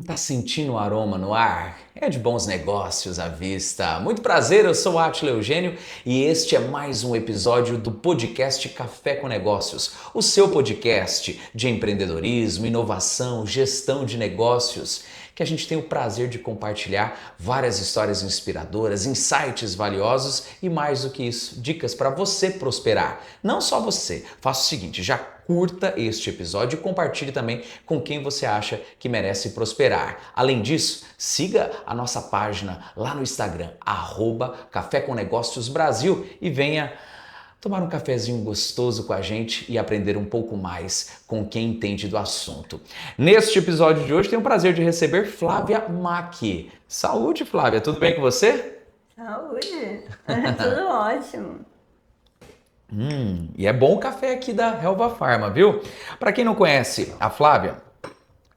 Tá sentindo o aroma no ar? É de bons negócios à vista. Muito prazer, eu sou o Átila Eugênio e este é mais um episódio do podcast Café com Negócios, o seu podcast de empreendedorismo, inovação, gestão de negócios, que a gente tem o prazer de compartilhar várias histórias inspiradoras, insights valiosos e mais do que isso, dicas para você prosperar. Não só você, faça o seguinte, já curta este episódio e compartilhe também com quem você acha que merece prosperar. Além disso, siga a nossa página lá no Instagram, @Café com Negócios Brasil, e venha tomar um cafezinho gostoso com a gente e aprender um pouco mais com quem entende do assunto. Neste episódio de hoje, tenho o prazer de receber Flávia Mack. Saúde, Flávia, tudo bem com você? Saúde! Tudo ótimo. E é bom o café aqui da Helva Pharma, viu? Para quem não conhece a Flávia,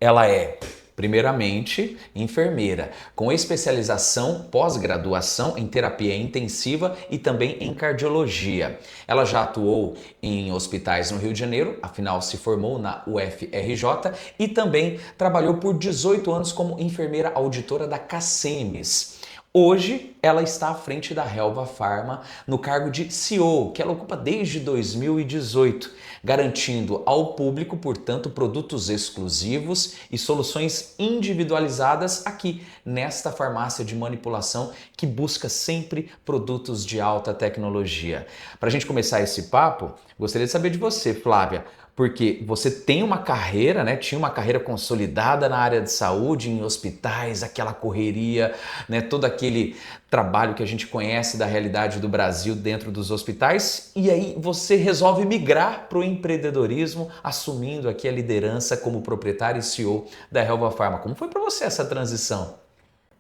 ela é, primeiramente, enfermeira, com especialização pós-graduação em terapia intensiva e também em cardiologia. Ela já atuou em hospitais no Rio de Janeiro, afinal se formou na UFRJ e também trabalhou por 18 anos como enfermeira auditora da CACEMES. Hoje, ela está à frente da Helva Pharma no cargo de CEO, que ela ocupa desde 2018, garantindo ao público, portanto, produtos exclusivos e soluções individualizadas aqui nesta farmácia de manipulação que busca sempre produtos de alta tecnologia. Para a gente começar esse papo, gostaria de saber de você, Flávia, porque você tem uma carreira, né? Tinha uma carreira consolidada na área de saúde, em hospitais, aquela correria, né? Todo aquele trabalho que a gente conhece da realidade do Brasil dentro dos hospitais, e aí você resolve migrar para o empreendedorismo, assumindo aqui a liderança como proprietário e CEO da Helva Pharma. Como foi para você essa transição?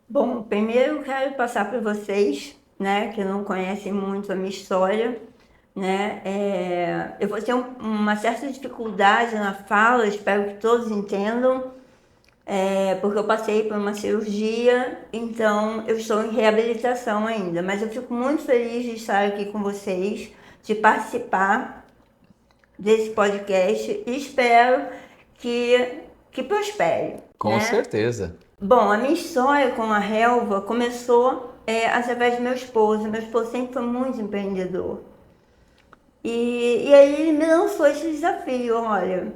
Bom, primeiro eu quero passar para vocês, né, que não conhecem muito a minha história, né, eu vou ter uma certa dificuldade na fala, espero que todos entendam, porque eu passei por uma cirurgia, então eu estou em reabilitação ainda, mas eu fico muito feliz de estar aqui com vocês, de participar desse podcast e espero que prospere, Com né? certeza. Bom, a minha história com a Helva começou através do meu esposo. Meu esposo sempre foi muito empreendedor. E aí ele me lançou esse desafio, olha,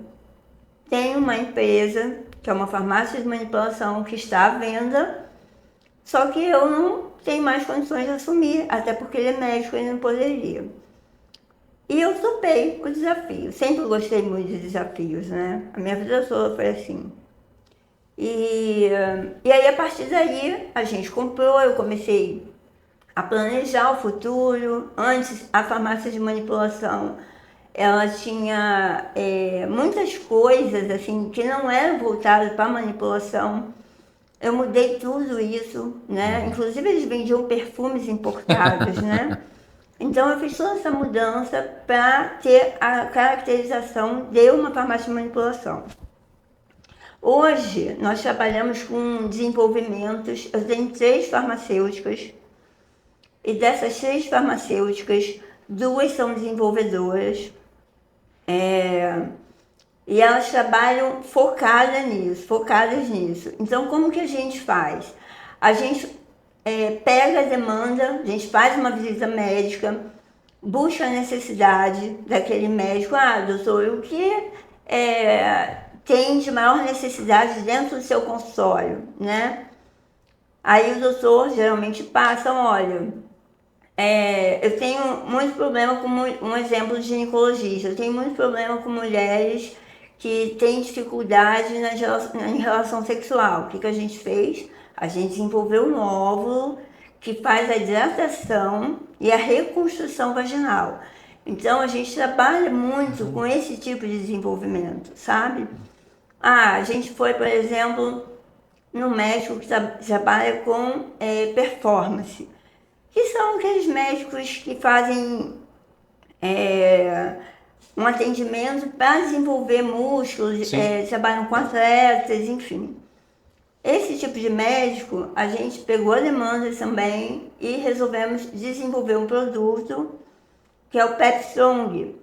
tem uma empresa, que é uma farmácia de manipulação, que está à venda, só que eu não tenho mais condições de assumir, até porque ele é médico e ele não poderia. E eu topei o desafio. Sempre gostei muito de desafios, né? A minha vida toda foi assim. E aí, a partir daí, a gente comprou, eu comecei a planejar o futuro. Antes, a farmácia de manipulação, ela tinha muitas coisas, assim, que não eram voltadas para manipulação. Eu mudei tudo isso, né? Inclusive, eles vendiam perfumes importados, né? Então, eu fiz toda essa mudança para ter a caracterização de uma farmácia de manipulação. Hoje, nós trabalhamos com desenvolvimentos. Eu tenho 3 farmacêuticas, e dessas 3 farmacêuticas, 2 são desenvolvedoras, e elas trabalham focadas nisso. Então, como que a gente faz? A gente pega a demanda, a gente faz uma visita médica, busca a necessidade daquele médico. Ah, doutor, o que tem de maior necessidade dentro do seu consultório, né? Aí o doutor geralmente passa, olha, eu tenho muito problema com, um exemplo de ginecologista, eu tenho muito problema com mulheres que têm dificuldade em relação sexual. O que a gente fez? A gente desenvolveu um óvulo que faz a dilatação e a reconstrução vaginal. Então a gente trabalha muito com esse tipo de desenvolvimento, sabe? Ah, a gente foi, por exemplo, no médico que trabalha com performance, que são aqueles médicos que fazem um atendimento para desenvolver músculos, trabalham com atletas, enfim. Esse tipo de médico, a gente pegou a demanda também e resolvemos desenvolver um produto que é o Pep Strong.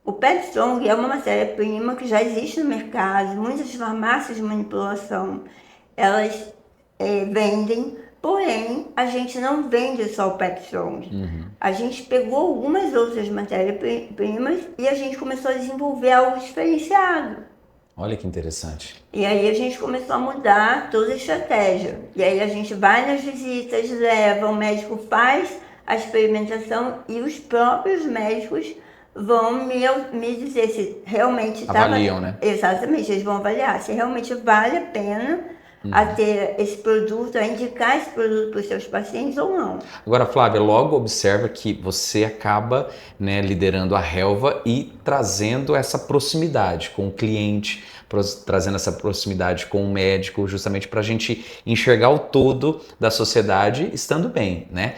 O Pet Strong é uma matéria-prima que já existe no mercado, muitas farmácias de manipulação, elas vendem, porém a gente não vende só o Pet Strong. A gente pegou algumas outras matérias-primas e a gente começou a desenvolver algo diferenciado. Olha que interessante. E aí a gente começou a mudar toda a estratégia. E aí a gente vai nas visitas, leva, o médico faz a experimentação e os próprios médicos vão me dizer se realmente Avaliam, né? Exatamente, eles vão avaliar se realmente vale a pena a ter esse produto, a indicar esse produto para os seus pacientes ou não. Agora, Flávia, logo observa que você acaba, né, liderando a Helva e trazendo essa proximidade com o cliente, trazendo essa proximidade com o médico, justamente para a gente enxergar o todo da sociedade estando bem, né?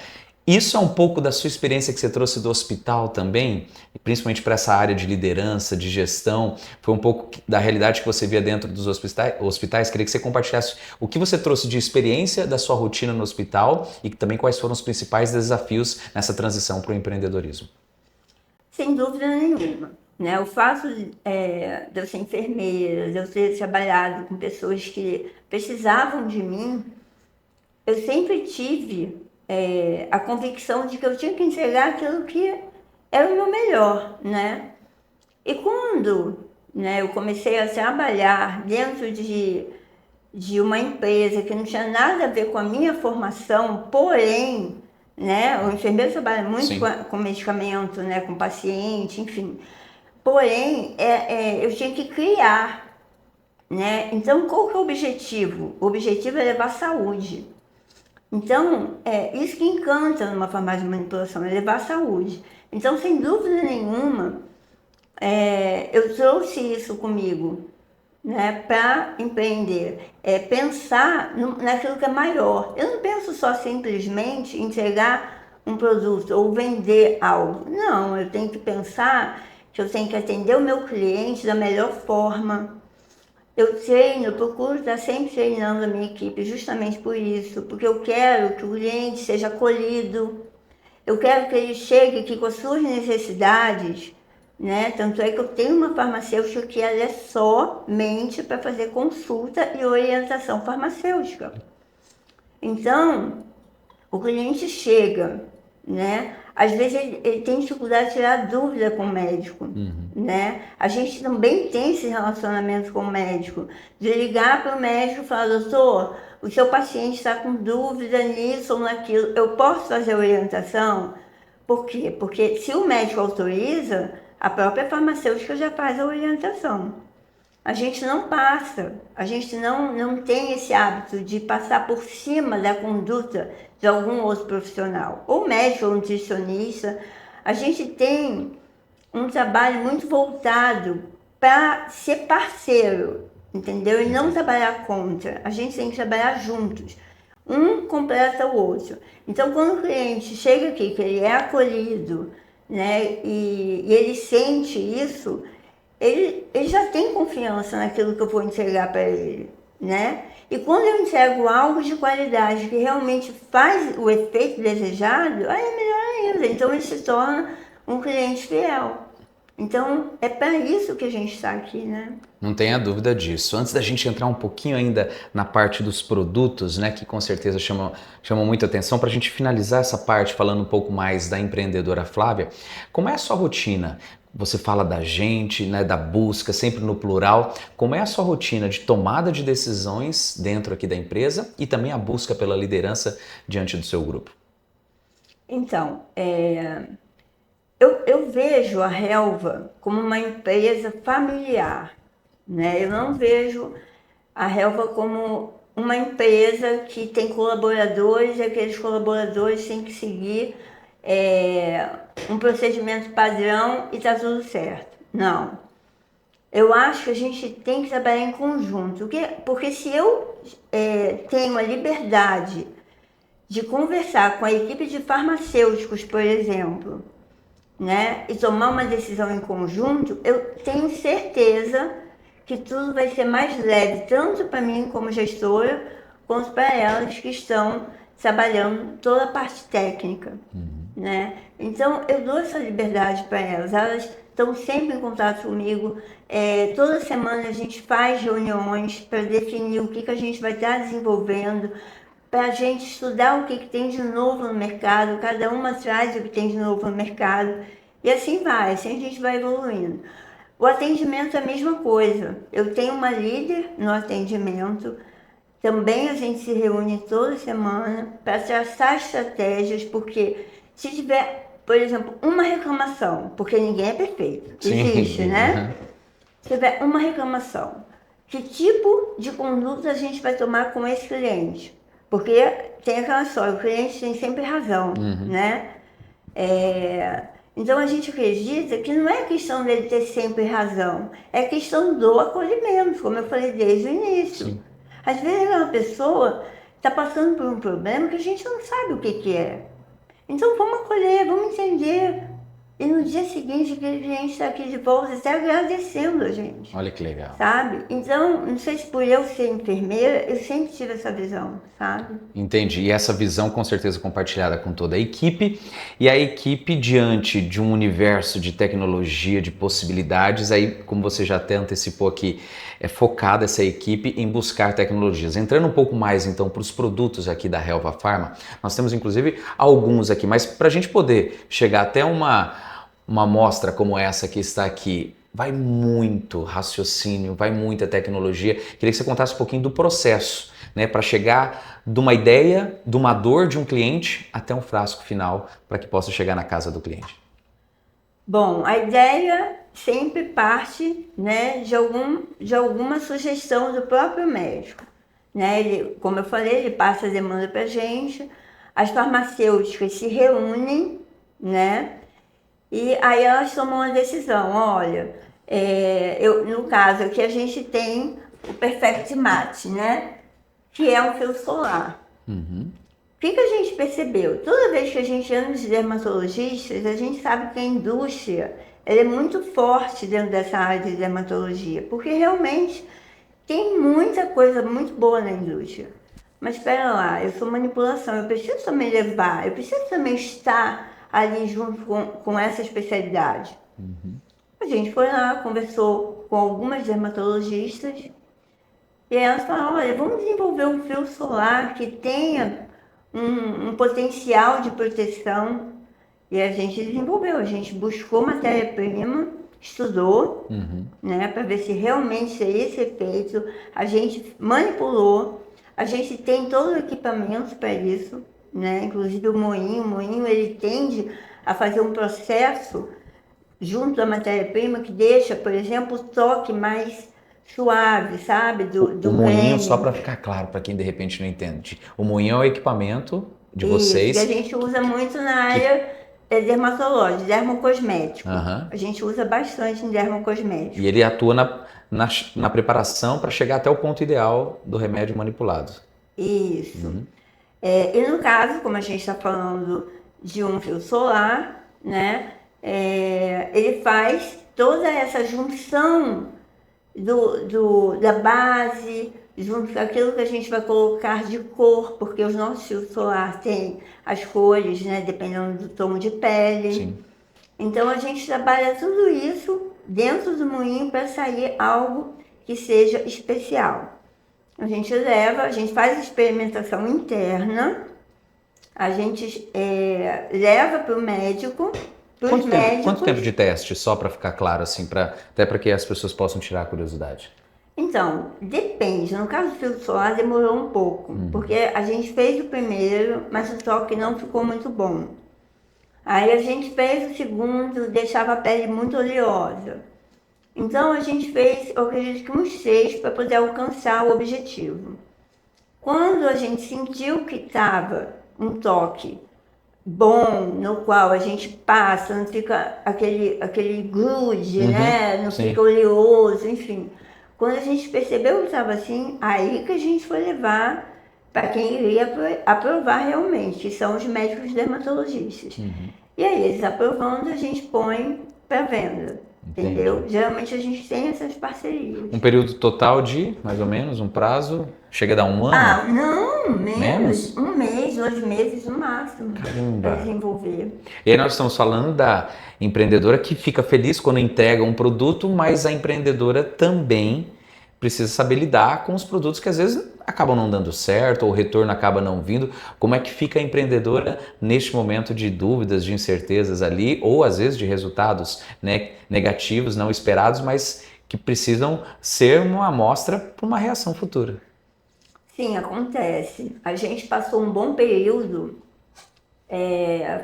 Isso é um pouco da sua experiência que você trouxe do hospital também, principalmente para essa área de liderança, de gestão, foi um pouco da realidade que você via dentro dos hospitais. Queria que você compartilhasse o que você trouxe de experiência da sua rotina no hospital e também quais foram os principais desafios nessa transição para o empreendedorismo. Sem dúvida nenhuma, né? O fato de eu ser enfermeira, de eu ter trabalhado com pessoas que precisavam de mim, eu sempre tive a convicção de que eu tinha que entregar aquilo que era o meu melhor, né? E quando, né, eu comecei a trabalhar dentro de uma empresa que não tinha nada a ver com a minha formação, porém, né, o enfermeiro trabalha muito com medicamento, né, com paciente, enfim. Porém, eu tinha que criar, né? Então, qual que é o objetivo? O objetivo é levar saúde. Então, isso que encanta numa farmácia de manipulação, é levar saúde. Então, sem dúvida nenhuma, eu trouxe isso comigo, né, para empreender. Pensar naquilo que é maior. Eu não penso só simplesmente em entregar um produto ou vender algo. Não, eu tenho que pensar que eu tenho que atender o meu cliente da melhor forma. Eu treino, eu procuro estar sempre treinando a minha equipe justamente por isso, porque eu quero que o cliente seja acolhido, eu quero que ele chegue aqui com as suas necessidades, né? Tanto é que eu tenho uma farmacêutica que ela é somente para fazer consulta e orientação farmacêutica. Então, o cliente chega, né? Às vezes ele tem dificuldade de tirar dúvida com o médico, né? A gente também tem esse relacionamento com o médico, de ligar para o médico e falar, doutor, o seu paciente está com dúvida nisso ou naquilo, eu posso fazer orientação? Por quê? Porque se o médico autoriza, a própria farmacêutica já faz a orientação. A gente não passa, a gente não tem esse hábito de passar por cima da conduta de algum outro profissional, ou médico, ou nutricionista. A gente tem um trabalho muito voltado para ser parceiro, entendeu? E não trabalhar contra. A gente tem que trabalhar juntos. Um completa o outro. Então, quando o cliente chega aqui, que ele é acolhido, né, e ele sente isso, ele já tem confiança naquilo que eu vou entregar para ele, né? E quando eu entrego algo de qualidade que realmente faz o efeito desejado, aí é melhor ainda. Então ele se torna um cliente fiel. Então é para isso que a gente está aqui, né? Não tenha dúvida disso. Antes da gente entrar um pouquinho ainda na parte dos produtos, né, que com certeza chamam muita atenção, para a gente finalizar essa parte falando um pouco mais da empreendedora Flávia, como é a sua rotina? Você fala da gente, né, da busca, sempre no plural. Como é a sua rotina de tomada de decisões dentro aqui da empresa e também a busca pela liderança diante do seu grupo? Então, eu vejo a Helva como uma empresa familiar, né? Eu não vejo a Helva como uma empresa que tem colaboradores e aqueles colaboradores têm que seguir um procedimento padrão e está tudo certo. Não. Eu acho que a gente tem que trabalhar em conjunto. Porque se eu tenho a liberdade de conversar com a equipe de farmacêuticos, por exemplo, né, e tomar uma decisão em conjunto, eu tenho certeza que tudo vai ser mais leve, tanto para mim como gestora, quanto para elas que estão trabalhando toda a parte técnica, né? Então eu dou essa liberdade para elas estão sempre em contato comigo. Toda semana a gente faz reuniões para definir o que a gente vai estar desenvolvendo, para a gente estudar o que tem de novo no mercado, cada uma traz o que tem de novo no mercado, e assim vai, assim a gente vai evoluindo. O atendimento é a mesma coisa. Eu tenho uma líder no atendimento, também a gente se reúne toda semana para traçar estratégias, porque se tiver, por exemplo, uma reclamação, porque ninguém é perfeito, existe, né? Se tiver uma reclamação, que tipo de conduta a gente vai tomar com esse cliente? Porque tem aquela história, o cliente tem sempre razão, né? Então a gente acredita que não é questão dele ter sempre razão, é questão do acolhimento, como eu falei desde o início. Sim. Às vezes uma pessoa está passando por um problema que a gente não sabe o que é. Então vamos acolher, vamos entender. E no dia seguinte aquele cliente está aqui de volta, até agradecendo a gente. Olha que legal. Sabe? Então, não sei se por eu ser enfermeira, eu sempre tive essa visão, sabe? Entendi. E essa visão com certeza compartilhada com toda a equipe. E a equipe diante de um universo de tecnologia, de possibilidades, aí como você já até antecipou aqui, é focada essa equipe em buscar tecnologias. Entrando um pouco mais então para os produtos aqui da Helva Pharma, nós temos inclusive alguns aqui, mas para a gente poder chegar até uma amostra como essa que está aqui, vai muito raciocínio, vai muita tecnologia. Queria que você contasse um pouquinho do processo, né, para chegar de uma ideia, de uma dor de um cliente até um frasco final, para que possa chegar na casa do cliente. Bom, a ideia sempre parte, né, de alguma sugestão do próprio médico, né? Ele, como eu falei, ele passa a demanda para a gente, as farmacêuticas se reúnem, né? E aí elas tomam uma decisão, olha, no caso aqui a gente tem o Perfect Match, né? Que é um fio solar. O que a gente percebeu? Toda vez que a gente anda nos dermatologistas, a gente sabe que a indústria ela é muito forte dentro dessa área de dermatologia, porque realmente tem muita coisa muito boa na indústria. Mas espera lá, eu sou manipulação, eu preciso também levar, eu preciso também estar ali junto com essa especialidade. A gente foi lá, conversou com algumas dermatologistas e elas falaram, olha, vamos desenvolver um fio solar que tenha um potencial de proteção. E a gente desenvolveu, a gente buscou matéria-prima, estudou, né, para ver se realmente seria esse efeito, a gente manipulou, a gente tem todo o equipamento para isso, né? Inclusive o moinho ele tende a fazer um processo junto à matéria-prima que deixa, por exemplo, o toque mais suave, sabe? Do o moinho, creme. só para ficar claro, para quem de repente não entende, o moinho é o equipamento de Isso, vocês. Que a gente usa muito na área dermatológica, dermocosmético. A gente usa bastante em dermocosmético. E ele atua na preparação para chegar até o ponto ideal do remédio manipulado. Isso. E no caso, como a gente está falando de um fio solar, né, ele faz toda essa junção da base, junto com aquilo que a gente vai colocar de cor, porque os nossos fios solar têm as cores, né, dependendo do tom de pele. Sim. Então a gente trabalha tudo isso dentro do moinho para sair algo que seja especial. A gente faz experimentação interna, a gente leva para o médico, Quanto tempo de teste, só para ficar claro, assim, até para que as pessoas possam tirar a curiosidade? Então, depende. No caso do filtro solar demorou um pouco, porque a gente fez o primeiro, mas o toque não ficou muito bom. Aí a gente fez o segundo, deixava a pele muito oleosa. Então a gente fez, eu acredito que uns 6 para poder alcançar o objetivo. Quando a gente sentiu que estava um toque bom, no qual a gente passa, não fica aquele grude, né? Não fica oleoso, enfim. Quando a gente percebeu que estava assim, aí que a gente foi levar para quem iria aprovar realmente, que são os médicos dermatologistas. E aí, eles aprovando, a gente põe para venda. Entendeu? Geralmente a gente tem essas parcerias. Um período total de, mais ou menos, um prazo? Chega a dar um ano? Não, menos. Um mês. 2 meses no máximo para desenvolver. E aí nós estamos falando da empreendedora que fica feliz quando entrega um produto, mas a empreendedora também precisa saber lidar com os produtos que às vezes acabam não dando certo ou o retorno acaba não vindo. Como é que fica a empreendedora neste momento de dúvidas, de incertezas ali, ou às vezes de resultados, né, negativos, não esperados, mas que precisam ser uma amostra para uma reação futura? Sim, acontece. A gente passou um bom período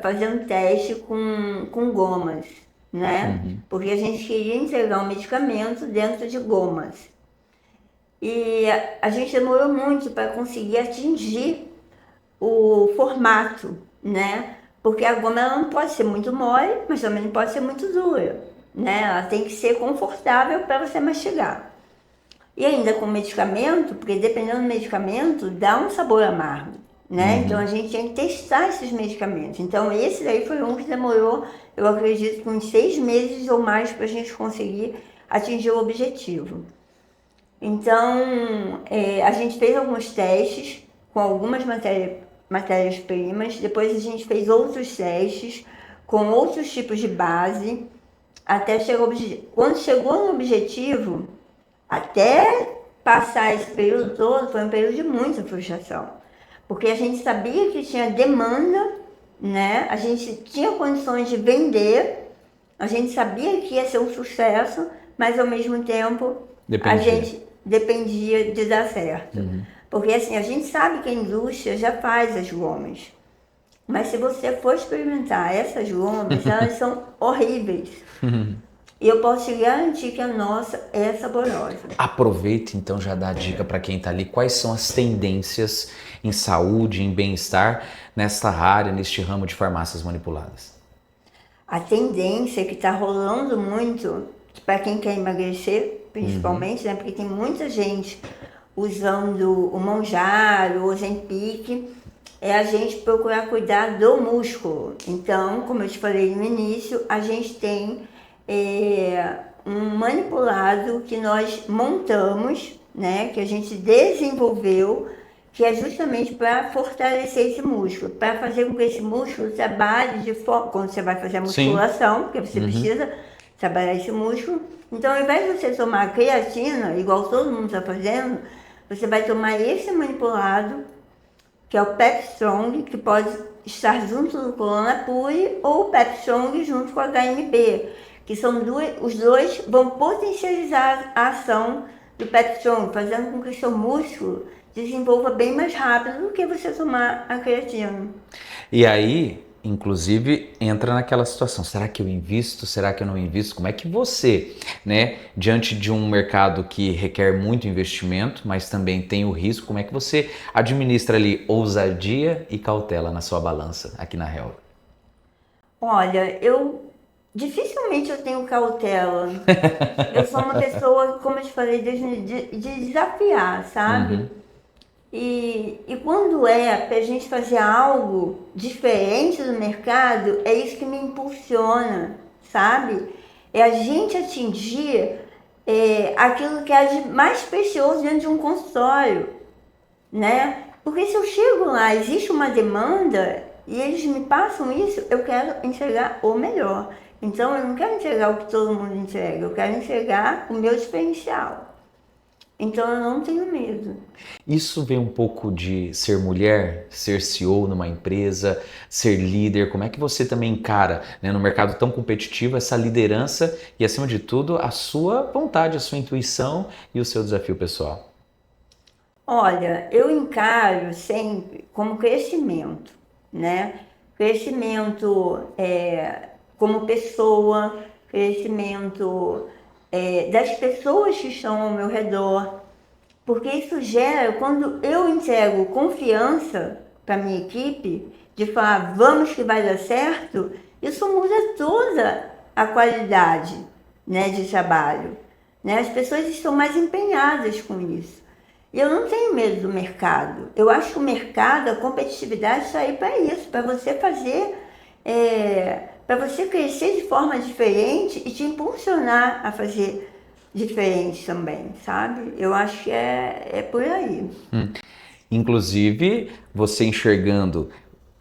fazendo teste com gomas, né? Porque a gente queria entregar um medicamento dentro de gomas. E a gente demorou muito para conseguir atingir o formato, né? Porque a goma ela não pode ser muito mole, mas também não pode ser muito dura, né? Ela tem que ser confortável para você mastigar. E ainda com medicamento, porque dependendo do medicamento, dá um sabor amargo, né? Então a gente tinha que testar esses medicamentos. Então esse daí foi um que demorou, eu acredito, uns 6 meses ou mais para a gente conseguir atingir o objetivo. Então a gente fez alguns testes com algumas matérias-primas, depois a gente fez outros testes com outros tipos de base, até chegar ao objetivo. Quando chegou no objetivo, até passar esse período todo, foi um período de muita frustração. Porque a gente sabia que tinha demanda, né? A gente tinha condições de vender, a gente sabia que ia ser um sucesso, mas ao mesmo tempo a gente dependia de dar certo. Porque assim, a gente sabe que a indústria já faz as gomas. Mas se você for experimentar essas gomas, elas são horríveis. E eu posso te garantir que a nossa é saborosa. Aproveita então, já dá a dica para quem está ali, quais são as tendências em saúde, em bem-estar, nesta área, neste ramo de farmácias manipuladas. A tendência que está rolando muito, para quem quer emagrecer, principalmente, né? Porque tem muita gente usando o Mounjaro, o Ozempic, é a gente procurar cuidar do músculo. Então, como eu te falei no início, a gente tem um manipulado que nós montamos, né, que a gente desenvolveu, que é justamente para fortalecer esse músculo, para fazer com que esse músculo trabalhe de forma, quando você vai fazer a musculação, porque você precisa trabalhar esse músculo. Então, ao invés de você tomar creatina, igual todo mundo está fazendo, você vai tomar esse manipulado, que é o Pepstrong, que pode estar junto do Colona Pure, ou o Pepstrong junto com o HMB, que são os dois vão potencializar a ação do Pepstrong, fazendo com que o seu músculo desenvolva bem mais rápido do que você tomar a creatina. E aí, inclusive, entra naquela situação, será que eu invisto, será que eu não invisto? Como é que você, né, diante de um mercado que requer muito investimento, mas também tem o risco, como é que você administra ali ousadia e cautela na sua balança aqui na Helva? Olha, dificilmente eu tenho cautela. Eu sou uma pessoa, como eu te falei, de desafiar, sabe? E quando é pra gente fazer algo diferente do mercado, é isso que me impulsiona, sabe? É a gente atingir aquilo que é de mais precioso dentro de um consultório, né? Porque se eu chego lá, existe uma demanda e eles me passam isso, eu quero entregar o melhor. Então, eu não quero entregar o que todo mundo entrega, eu quero entregar o meu diferencial. Então, eu não tenho medo. Isso vem um pouco de ser mulher, ser CEO numa empresa, ser líder. Como é que você também encara, né, no mercado tão competitivo, essa liderança e, acima de tudo, a sua vontade, a sua intuição e o seu desafio pessoal? Olha, eu encaro sempre como crescimento, né? Crescimento como pessoa, crescimento das pessoas que estão ao meu redor, porque isso gera, quando eu entrego confiança para minha equipe, de falar vamos que vai dar certo, isso muda toda a qualidade, né, de trabalho, né? As pessoas estão mais empenhadas com isso. E eu não tenho medo do mercado. Eu acho que o mercado, a competitividade está aí para isso, para você fazer, para você crescer de forma diferente e te impulsionar a fazer diferente também, sabe? Eu acho que é por aí. Inclusive, você enxergando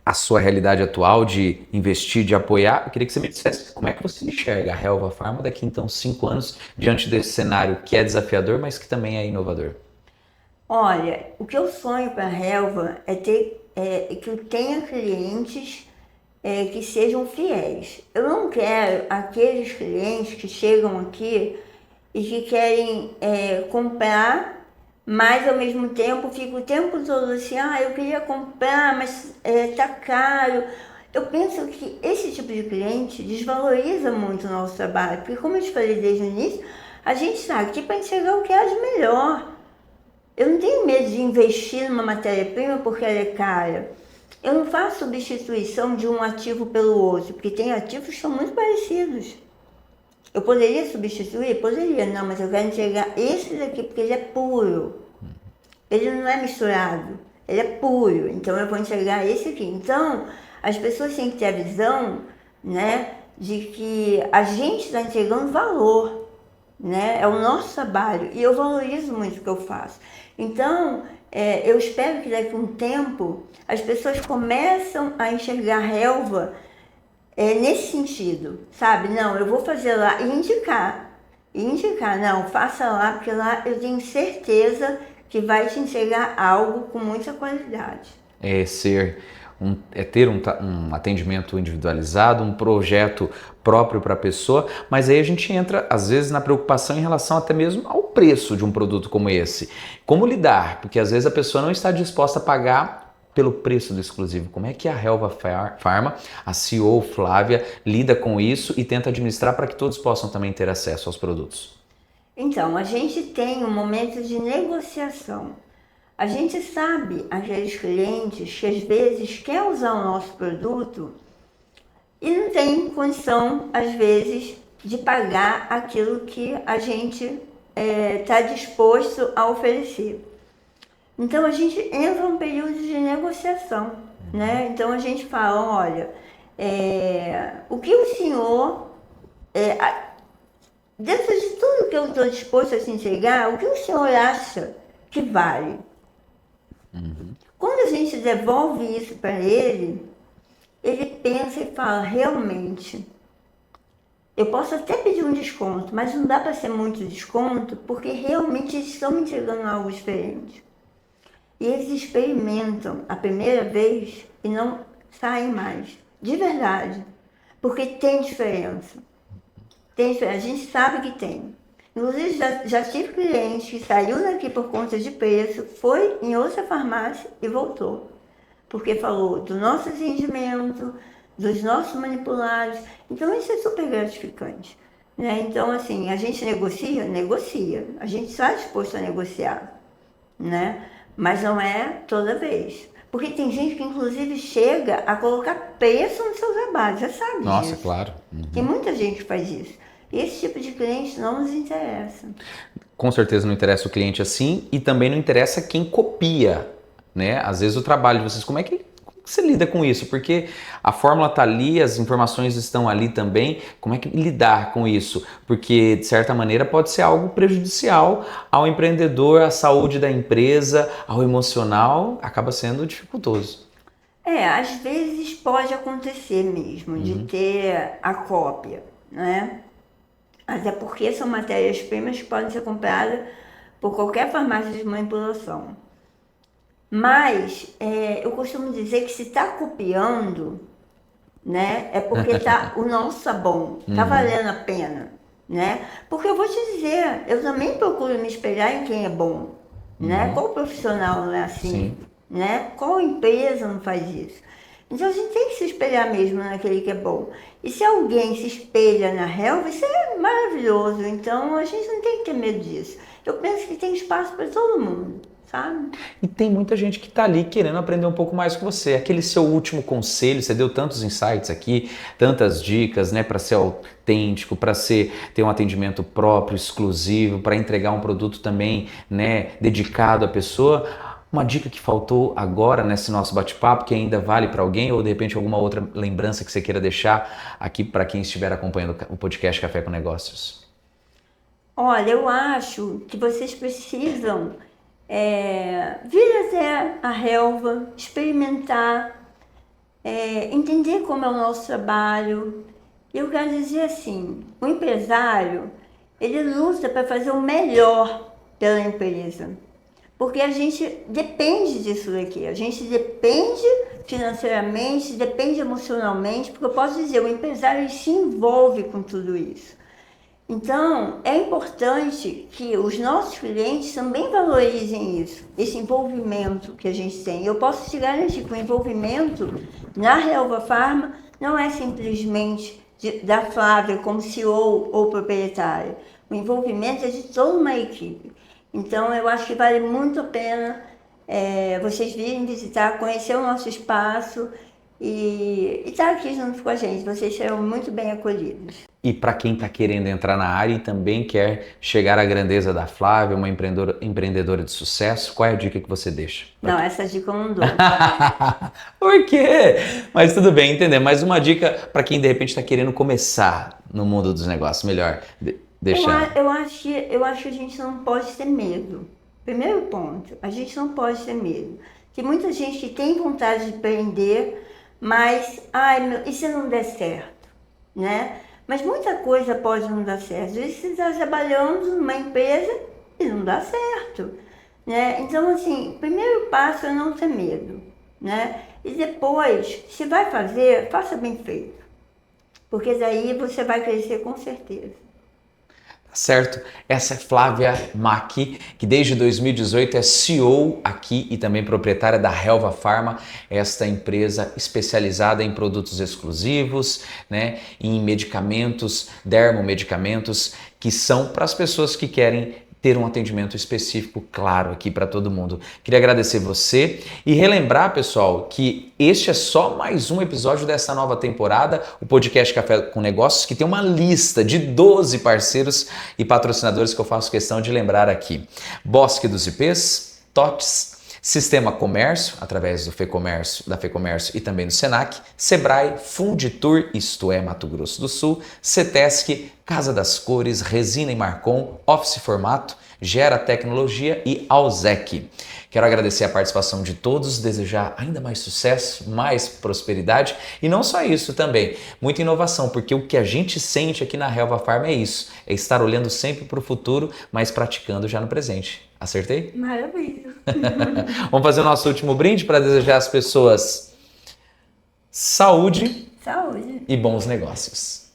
a sua realidade atual de investir, de apoiar, eu queria que você me dissesse como é que você enxerga a Helva Pharma daqui, então, 5 anos, diante desse cenário que é desafiador, mas que também é inovador. Olha, o que eu sonho para a Helva é que eu tenha clientes que sejam fiéis. Eu não quero aqueles clientes que chegam aqui e que querem comprar, mas ao mesmo tempo fica o tempo todo assim, eu queria comprar, mas tá caro. Eu penso que esse tipo de cliente desvaloriza muito o nosso trabalho, porque como eu te falei desde o início, a gente está aqui para enxergar o que há de melhor. Eu não tenho medo de investir numa matéria-prima porque ela é cara. Eu não faço substituição de um ativo pelo outro, porque tem ativos que são muito parecidos. Eu poderia substituir? Poderia, não, mas eu quero entregar esse daqui porque ele é puro. Ele não é misturado, ele é puro, então eu vou entregar esse aqui. Então, as pessoas têm que ter a visão, né, de que a gente está entregando valor, né, é o nosso trabalho, e eu valorizo muito o que eu faço. Então, eu espero que daqui a um tempo as pessoas começam a enxergar a Helva nesse sentido, sabe? Não, eu vou fazer lá e indicar, não, faça lá, porque lá eu tenho certeza que vai te entregar algo com muita qualidade. É ter um atendimento individualizado, um projeto próprio para a pessoa, mas aí a gente entra, às vezes, na preocupação em relação até mesmo ao preço de um produto como esse. Como lidar? Porque às vezes a pessoa não está disposta a pagar pelo preço do exclusivo. Como é que a Helva Pharma, a CEO Flávia, lida com isso e tenta administrar para que todos possam também ter acesso aos produtos? Então, a gente tem um momento de negociação. A gente sabe aqueles clientes que às vezes quer usar o nosso produto e não tem condição, às vezes, de pagar aquilo que a gente está disposto a oferecer. Então a gente entra num período de negociação, né? Então a gente fala, olha, o que o senhor, dentro de tudo que eu estou disposto a te entregar, o que o senhor acha que vale? Quando a gente devolve isso para ele, ele pensa e fala, realmente, eu posso até pedir um desconto, mas não dá para ser muito desconto, porque realmente eles estão me entregando algo diferente. E eles experimentam a primeira vez e não saem mais, de verdade, porque tem diferença. Tem diferença, a gente sabe que tem. Inclusive, já tive cliente que saiu daqui por conta de preço, foi em outra farmácia e voltou. Porque falou do nosso atendimento, dos nossos manipulados. Então, isso é super gratificante. Né? Então, assim, a gente negocia? Negocia. A gente está disposto a negociar. Né? Mas não é toda vez. Porque tem gente que, inclusive, chega a colocar preço no seu trabalho. Já sabe disso. Nossa, claro. Tem muita gente que faz isso. Esse tipo de cliente não nos interessa. Com certeza não interessa o cliente assim e também não interessa quem copia, né? Às vezes o trabalho de vocês, como é que você lida com isso? Porque a fórmula está ali, as informações estão ali também. Como é que lidar com isso? Porque, de certa maneira, pode ser algo prejudicial ao empreendedor, à saúde da empresa, ao emocional, acaba sendo dificultoso. Às vezes pode acontecer mesmo, de ter a cópia, né? Até porque são matérias-primas que podem ser compradas por qualquer farmácia de manipulação. Mas eu costumo dizer que se está copiando, né, é porque o nosso tá bom, tá valendo a pena, né? Porque eu vou te dizer, eu também procuro me espelhar em quem é bom, né? Qual profissional não é assim, Sim. né? Qual empresa não faz isso? Então a gente tem que se espelhar mesmo naquele que é bom. E se alguém se espelha na Helva, isso é maravilhoso. Então a gente não tem que ter medo disso. Eu penso que tem espaço para todo mundo, sabe? E tem muita gente que está ali querendo aprender um pouco mais com você. Aquele seu último conselho, você deu tantos insights aqui, tantas dicas, né, para ser autêntico, para ter um atendimento próprio, exclusivo, para entregar um produto também, né, dedicado à pessoa. Uma dica que faltou agora nesse nosso bate-papo, que ainda vale para alguém, ou de repente alguma outra lembrança que você queira deixar aqui para quem estiver acompanhando o podcast Café com Negócios? Olha, eu acho que vocês precisam vir até a relva, experimentar, entender como é o nosso trabalho. Eu quero dizer assim, o empresário, ele luta para fazer o melhor pela empresa. Porque a gente depende disso daqui, a gente depende financeiramente, depende emocionalmente, porque eu posso dizer, o empresário se envolve com tudo isso. Então, é importante que os nossos clientes também valorizem isso, esse envolvimento que a gente tem. Eu posso te garantir que o envolvimento na Relva Farma não é simplesmente da Flávia como CEO ou proprietária. O envolvimento é de toda uma equipe. Então, eu acho que vale muito a pena vocês virem visitar, conhecer o nosso espaço e estar aqui junto com a gente. Vocês serão muito bem acolhidos. E para quem está querendo entrar na área e também quer chegar à grandeza da Flávia, uma empreendedora de sucesso, qual é a dica que você deixa? Não, essa dica eu não dou. Por quê? Mas tudo bem, entender. Mais uma dica para quem de repente está querendo começar no mundo dos negócios. Melhor deixar. Eu acho que a gente não pode ter medo. Primeiro ponto, a gente não pode ter medo. Tem muita gente que tem vontade de empreender, mas, e se não der certo, né? Mas muita coisa pode não dar certo. Às vezes você está trabalhando numa empresa e não dá certo, né? Então, assim, o primeiro passo é não ter medo, né? E depois, se vai fazer, faça bem feito. Porque daí você vai crescer com certeza. Certo? Essa é Flávia Maki, que desde 2018 é CEO aqui e também proprietária da Relva Farma, esta empresa especializada em produtos exclusivos, né, em medicamentos, dermomedicamentos, que são para as pessoas que querem ter um atendimento específico, claro, aqui para todo mundo. Queria agradecer você e relembrar, pessoal, que este é só mais um episódio dessa nova temporada, o podcast Café com Negócios, que tem uma lista de 12 parceiros e patrocinadores que eu faço questão de lembrar aqui. Bosque dos IPs, TOTS, Sistema Comércio, através do FEComércio, da FEComércio e também do Senac, Sebrae, Funditur, isto é, Mato Grosso do Sul, Cetesc, Casa das Cores, Resina e Marcon, Office Formato, Gera Tecnologia e Alzec. Quero agradecer a participação de todos, desejar ainda mais sucesso, mais prosperidade e não só isso também, muita inovação, porque o que a gente sente aqui na Relva Farma é isso, é estar olhando sempre para o futuro, mas praticando já no presente. Acertei? Maravilha! Vamos fazer o nosso último brinde para desejar às pessoas saúde Saúde! E bons negócios.